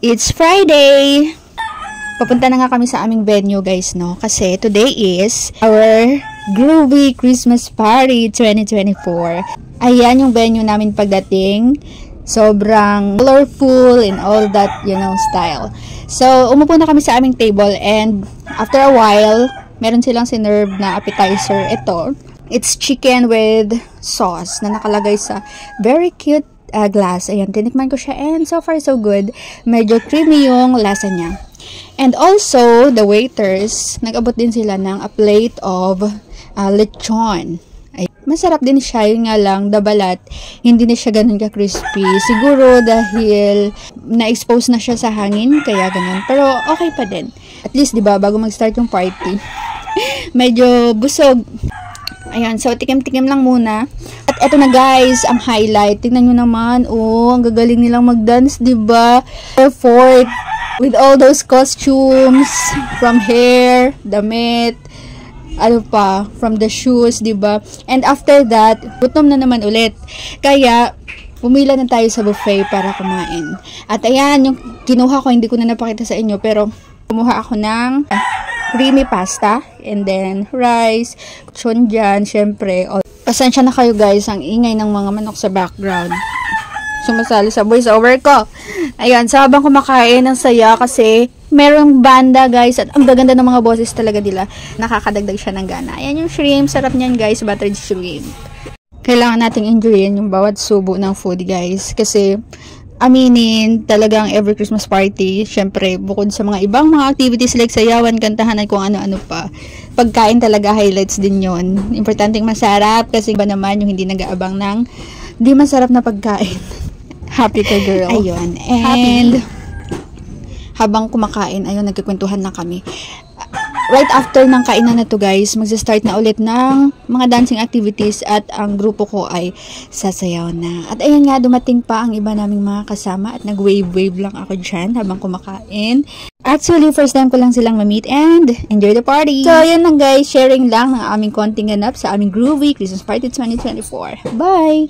It's Friday! Papunta na nga kami sa aming venue guys, no? Kasi today is our Groovy Christmas Party 2024. Ayan yung venue namin pagdating. Sobrang colorful and all that, style. So, umupo na kami sa aming table and after a while, meron silang sinerve na appetizer. Ito, it's chicken with sauce na nakalagay sa very cute glass. Ayan, tinikman ko siya and so far so good. Medyo creamy yung lasa niya. And also, the waiters, nag-abot din sila ng a plate of lechon. Ay, masarap din siya, yun nga lang, the balat, hindi na siya ganun ka-crispy. Siguro dahil na-expose na siya sa hangin, kaya ganun. Pero okay pa din. At least, di ba, bago mag-start yung party, medyo busog. Ayan, so tikim-tikim lang muna. At eto na guys, ang highlight. Tingnan nyo naman, ang gagaling nilang mag-dance, diba? Effort with all those costumes, from hair, damit, from the shoes, diba? And after that, gutom na naman ulit. Kaya, pumila na tayo sa buffet para kumain. At ayan, yung kinuha ko, hindi ko na napakita sa inyo, pero kumuha ako ng creamy pasta, and then rice, chon dyan, syempre. Pasensya na kayo guys, ang ingay ng mga manok sa background. Sumasali sa voice over ko. Ayan, so habang kumakain, ang saya kasi merong banda guys, at ang gaganda ng mga boses talaga nila. Nakakadagdag siya ng gana. Ayan yung shrimp, sarap niyan guys, buttered shrimp. Kailangan nating enjoyin yung bawat subo ng food guys, kasi aminin, talagang every Christmas party, syempre, bukod sa mga ibang mga activities like sayawan, kantahan, at kung ano-ano pa, pagkain talaga highlights din yon. Importanteng masarap, kasi iba naman yung hindi nag-aabang ng di masarap na pagkain. Happy ka girl. Ayun. And habang kumakain, ayun, nagkikwentuhan na kami. Right after ng kainan na to guys, magsa-start na ulit ng mga dancing activities at ang grupo ko ay sasayaw na. At ayan nga, dumating pa ang iba naming mga kasama at nag-wave-wave lang ako dyan habang kumakain. Actually, first time ko lang silang ma-meet and enjoy the party! So, ayan lang guys, sharing lang ng aming konting ganap sa aming Groovy Christmas Party 2024. Bye!